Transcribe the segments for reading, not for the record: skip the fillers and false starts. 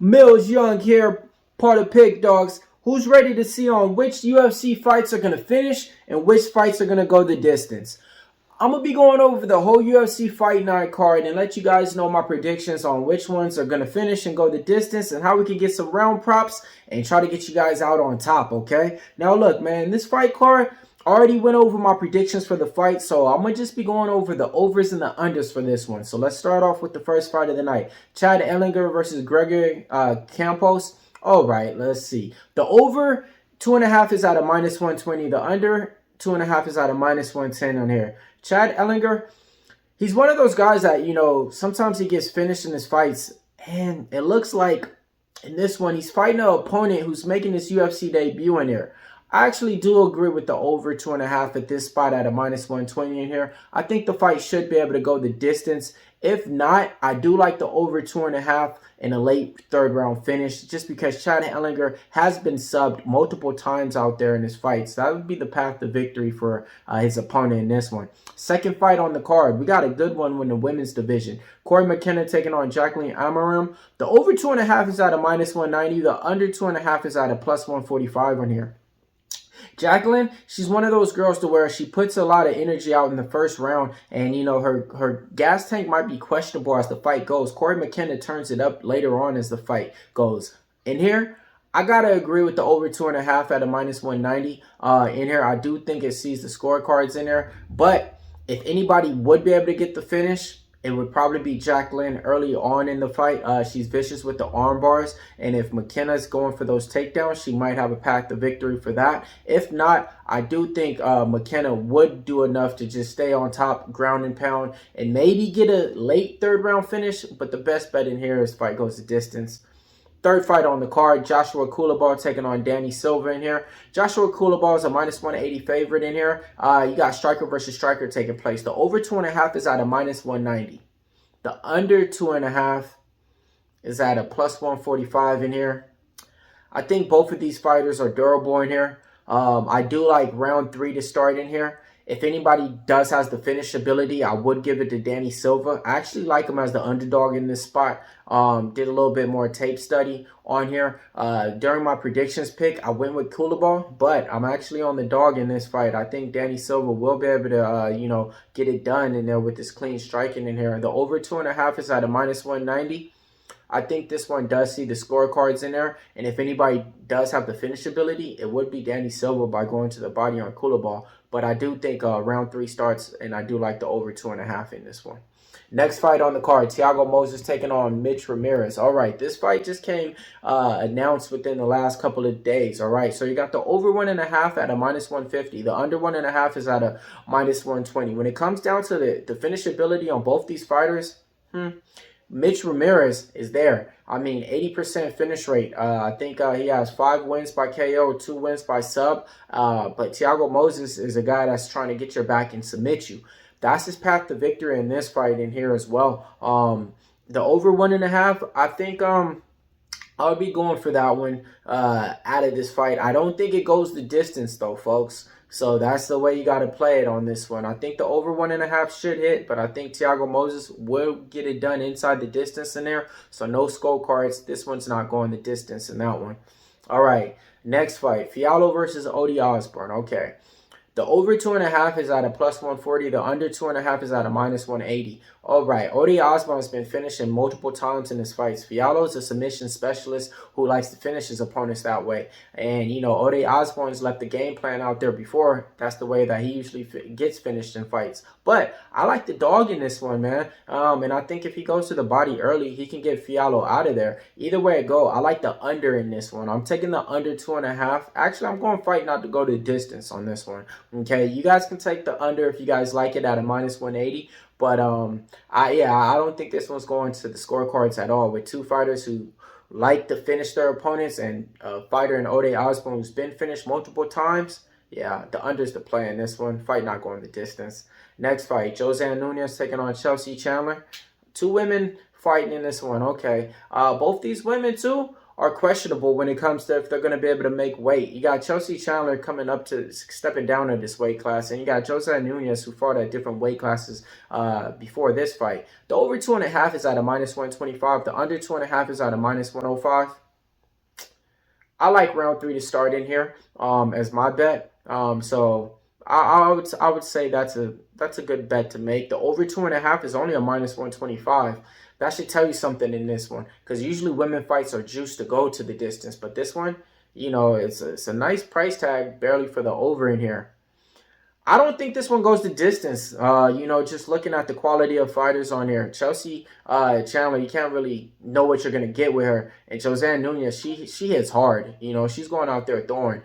Millz Young here, part of Pick Dawgz. Who's ready to see on which UFC fights are going to finish and which fights are going to go the distance? I'm going to be going over the whole UFC Fight Night card and let you guys know my predictions on which ones are going to finish and go the distance and how we can get some round props and try to get you guys out on top, okay? Now look, man, this fight card, I already went over my predictions for the fight, so I'm going to just be going over the overs and the unders for this one. So let's start off with the first fight of the night. Chad Ellinger versus Gregory Campos. All right, let's see. The over 2.5 is at a -120. The under 2.5 is at a -110 on here. Chad Ellinger, he's one of those guys that, you know, sometimes he gets finished in his fights. And it looks like in this one, he's fighting an opponent who's making his UFC debut in here. I actually do agree with the over 2.5 at this spot at a -120 in here. I think the fight should be able to go the distance. If not, I do like the over 2.5 in a late third round finish just because Chad Ellinger has been subbed multiple times out there in his fights. That would be the path to victory for his opponent in this one. Second fight on the card, we got a good one in the women's division. Corey McKenna taking on Jacqueline Amaram. The over 2.5 is at a -190. The under 2.5 is at a +145 on here. Jacqueline, she's one of those girls to where she puts a lot of energy out in the first round, and you know her gas tank might be questionable as the fight goes. Corey McKenna turns it up later on as the fight goes. In here, I gotta agree with the over 2.5 at a -190. In here, I do think it sees the scorecards in there, but if anybody would be able to get the finish, it would probably be Jacqueline early on in the fight. She's vicious with the arm bars. And if McKenna's going for those takedowns, she might have a path to victory for that. If not, I do think McKenna would do enough to just stay on top, ground and pound, and maybe get a late third round finish. But the best bet in here is fight goes the distance. Third fight on the card, Joshua Coulibaly taking on Danny Silva in here. Joshua Coulibaly is a -180 favorite in here. You got striker versus striker taking place. The over 2.5 is at a -190. The under 2.5 is at a +145 in here. I think both of these fighters are durable in here. I do like round 3 to start in here. If anybody does has the finish ability, I would give it to Danny Silva. I actually like him as the underdog in this spot. Did a little bit more tape study on here. During my predictions pick, I went with Coulibaly, but I'm actually on the dog in this fight. I think Danny Silva will be able to, you know, get it done in there with this clean striking in here. The over 2.5 is at a -190. I think this one does see the scorecards in there. And if anybody does have the finish ability, it would be Danny Silva by going to the body on Coulibaly. But I do think round 3 starts, and I do like the over 2.5 in this one. Next fight on the card, Thiago Moses taking on Mitch Ramirez. All right, this fight just came announced within the last couple of days. All right, so you got the over 1.5 at a -150. The under 1.5 is at a -120. When it comes down to the finish ability on both these fighters, Mitch Ramirez is there. I mean, 80% finish rate. I think he has 5 wins by KO, 2 wins by sub. But Thiago Moses is a guy that's trying to get your back and submit you. That's his path to victory in this fight in here as well. The over 1.5, I think I'll be going for that one out of this fight. I don't think it goes the distance though, folks. So that's the way you got to play it on this one. I think the over 1.5 should hit, but I think Thiago Moses will get it done inside the distance in there. So no scorecards. This one's not going the distance in that one. All right, next fight, Fialho versus Ode Osbourne. Okay. The over 2.5 is at a +140. The under 2.5 is at a -180. All right, Ode Osbourne has been finishing multiple times in his fights. Fialho is a submission specialist who likes to finish his opponents that way. And, you know, Ode Osbourne's left the game plan out there before. That's the way that he usually gets finished in fights. But I like the dog in this one, man. And I think if he goes to the body early, he can get Fialho out of there. Either way it go, I like the under in this one. I'm taking the under 2.5. Actually, I'm going to fight not to go the distance on this one. Okay, you guys can take the under if you guys like it at a -180. But I don't think this one's going to the scorecards at all. With two fighters who like to finish their opponents and a fighter in Ode Osbourne who's been finished multiple times, yeah, the under's the play in this one. Fight not going the distance. Next fight, Josanne Nunes taking on Chelsea Chandler. Two women fighting in this one. Okay, both these women too are questionable when it comes to if they're going to be able to make weight. You got Chelsea Chandler coming up to stepping down in this weight class, and you got Jose Nunez, who fought at different weight classes before this fight. The over 2.5 is at a -125. The under 2.5 is at a -105. I like round 3 to start in here as my bet. So I would say that's a good bet to make. The over 2.5 is only a -125. That should tell you something in this one, because usually women fights are juiced to go to the distance, but this one, you know, it's a nice price tag barely for the over in here. I don't think this one goes the distance. You know, just looking at the quality of fighters on here, Chelsea Chandler, you can't really know what you're gonna get with her. And Jose Nunez, she hits hard. You know, she's going out there throwing,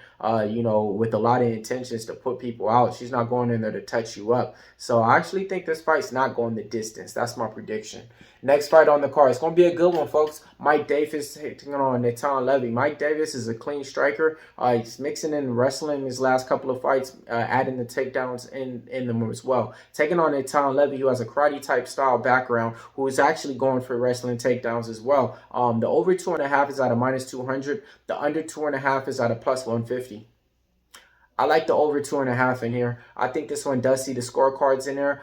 you know, with a lot of intentions to put people out. She's not going in there to touch you up. So I actually think this fight's not going the distance. That's my prediction. Next fight on the card. It's going to be a good one, folks. Mike Davis taking on Natan Levy. Mike Davis is a clean striker. He's mixing in wrestling in his last couple of fights, adding the takedowns in them as well. Taking on Natan Levy, who has a karate-type style background, who is actually going for wrestling takedowns as well. The over 2.5 is at a -200. The under 2.5 is at a +150. I like the over 2.5 in here. I think this one does see the scorecards in there.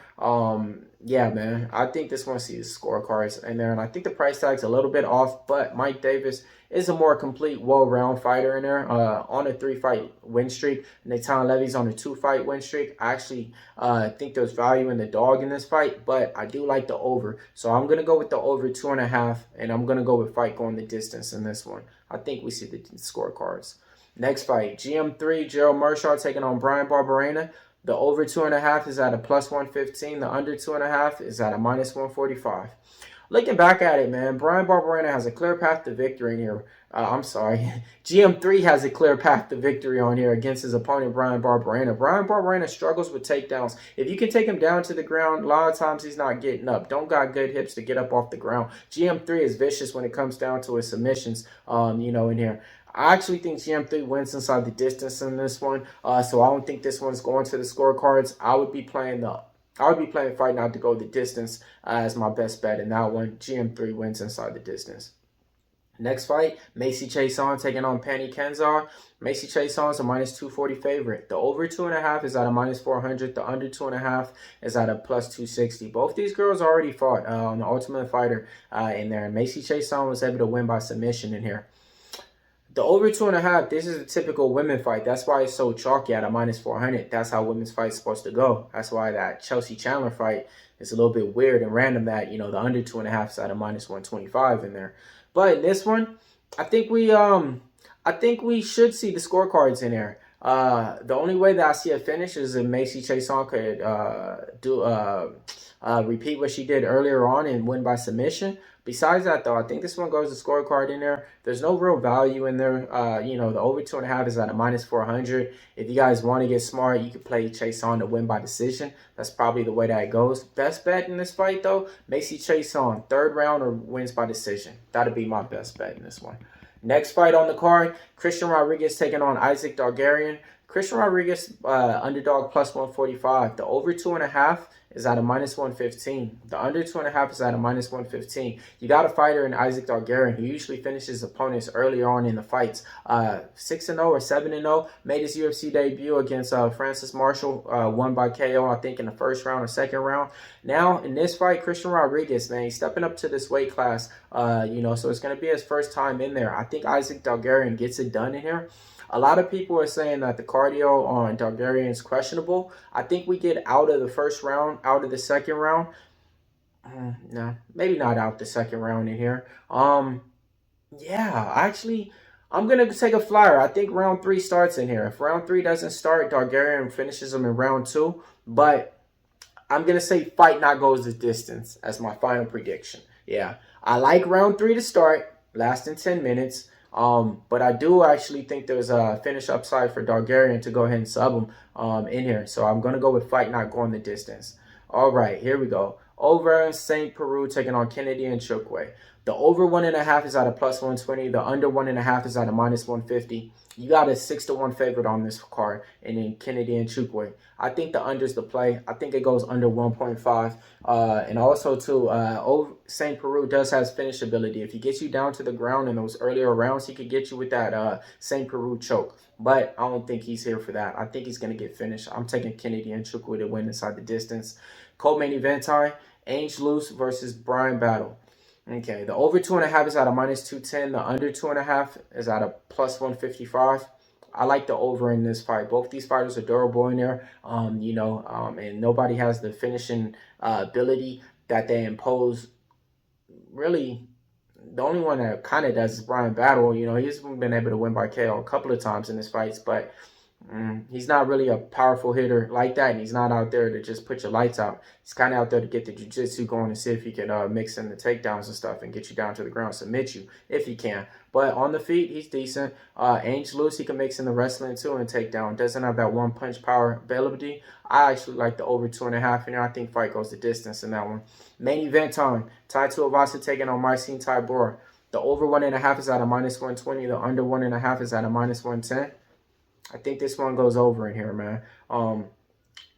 Yeah, man. I think this one sees scorecards in there. And I think the price tag's a little bit off, but Mike Davis is a more complete, well-round fighter in there. On a 3-fight win streak. Natan Levy's on a 2-fight win streak. I actually think there's value in the dog in this fight, but I do like the over. So I'm going to go with the over 2.5, and I'm going to go with fight going the distance in this one. I think we see the scorecards. Next fight, GM3, Gerald Meerschaert taking on Bryan Barberena. The over 2.5 is at a +115. The under 2.5 is at a -145. Looking back at it, man, Bryan Barberena has a clear path to victory in here. I'm sorry. GM3 has a clear path to victory on here against his opponent, Bryan Barberena. Bryan Barberena struggles with takedowns. If you can take him down to the ground, a lot of times he's not getting up. Don't got good hips to get up off the ground. GM3 is vicious when it comes down to his submissions, you know, in here. I actually think GM3 wins inside the distance in this one. So I don't think this one's going to the scorecards. I would be playing fight not to go the distance as my best bet in that one. GM3 wins inside the distance. Next fight, Macy Chiasson taking on Pannie Kenzar. Macy Chiasson is a -240 favorite. The over 2.5 is at a -400. The under 2.5 is at a +260. Both these girls already fought on the Ultimate Fighter in there. And Macy Chiasson was able to win by submission in here. The over 2.5, this is a typical women fight. That's why it's so chalky at a -400. That's how women's fights supposed to go. That's why that Chelsea Chandler fight is a little bit weird and random that, you know, the under 2.5 is at a -125 in there. But in this one, I think we should see the scorecards in there. The only way that I see a finish is if Macy Chiasson could repeat what she did earlier on and win by submission. Besides that, though, I think this one goes to scorecard in there. There's no real value in there. You know, the over 2.5 is at a -400. If you guys want to get smart, you could play Chiasson to win by decision. That's probably the way that it goes. Best bet in this fight, though, Macy Chiasson, 3rd round or wins by decision. That'd be my best bet in this one. Next fight on the card, Christian Rodriguez taking on Isaac Dargarian. Christian Rodriguez, underdog +145. The over 2.5 is at a -115. The under 2.5 is at a -115. You got a fighter in Isaac Dargarian who usually finishes opponents earlier on in the fights. 6-0 or 7-0. Made his UFC debut against Francis Marshall. Won by KO, I think, in the 1st round or 2nd round. Now, in this fight, Christian Rodriguez, man, he's stepping up to this weight class. You know, so it's going to be his first time in there. I think Isaac Dargarian gets it done in here. A lot of people are saying that the cardio on Dargarian is questionable. I think we get out of the 1st round, out of the 2nd round. No, maybe not out the 2nd round in here. Yeah, actually, I'm going to take a flyer. I think round 3 starts in here. If round 3 doesn't start, Dargarian finishes him in round 2. But I'm going to say fight not goes the distance as my final prediction. Yeah, I like round 3 to start, lasting 10 minutes. But I do actually think there's a finish upside for Dargarian to go ahead and sub him in here. So I'm going to go with fight not going the distance. All right, here we go. Over in St. Peru taking on Kennedy and Chukwe. The over 1.5 is at a plus 120. The under 1.5 is at a minus 150. You got a 6-1 favorite on this card, and then Kennedy and Chukwu. I think the under's the play. I think it goes under 1.5. And also, too, St. Peru does have finish ability. If he gets you down to the ground in those earlier rounds, he could get you with that St. Peru choke. But I don't think he's here for that. I think he's going to get finished. I'm taking Kennedy and Chukwu to win inside the distance. Co-main event time, Ainge Loose versus Brian Battle. Okay, the over 2.5 is at a minus 210. The under 2.5 is at a plus 155. I like the over in this fight. Both these fighters are durable in there, and nobody has the finishing ability that they impose. Really, the only one that kind of does is Brian Battle. He's been able to win by KO a couple of times in his fights, but he's not really a powerful hitter like that, and he's not out there to just put your lights out. He's kind of out there to get the jiu-jitsu going and see if he can mix in the takedowns and stuff and get you down to the ground, submit you if he can. But on the feet, he's decent. Ainge Loose, he can mix in the wrestling too and takedown. Doesn't have that one-punch power ability. I actually like the over 2.5 in there. I think fight goes the distance in that one. Main event time, Tuivasa taking on Tybura. The over 1.5 is at a minus 120. The under 1.5 is at a minus 110. I think this one goes over in here, man.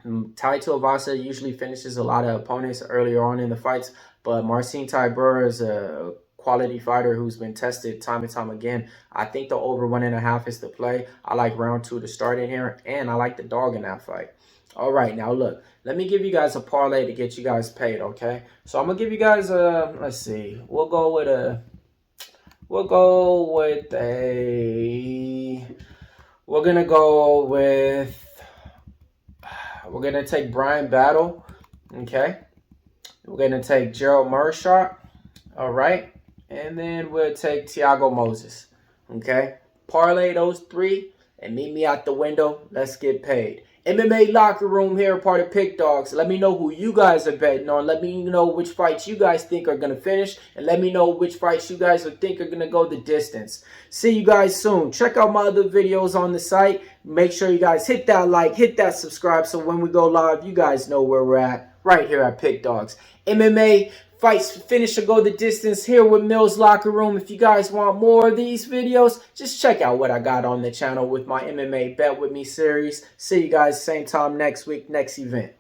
Tuivasa usually finishes a lot of opponents earlier on in the fights, but Tybura is a quality fighter who's been tested time and time again. I think the over 1.5 is the play. I like round 2 to start in here, and I like the dog in that fight. All right, now look, let me give you guys a parlay to get you guys paid, okay? So I'm gonna give you guys a, let's see, we're gonna take Brian Battle, okay? We're gonna take Gerald Mearshart, all right? And then we'll take Thiago Moses, okay? Parlay those 3 and meet me out the window. Let's get paid. MMA Locker Room here, part of Pick Dawgz. Let me know who you guys are betting on. Let me know which fights you guys think are going to finish. And let me know which fights you guys think are going to go the distance. See you guys soon. Check out my other videos on the site. Make sure you guys hit that like, hit that subscribe, so when we go live, you guys know where we're at. Right here at Pick Dawgz. MMA fights finish or go the distance here with Millz Locker Room. If you guys want more of these videos, just check out what I got on the channel with my MMA Bet With Me series. See you guys same time next week, next event.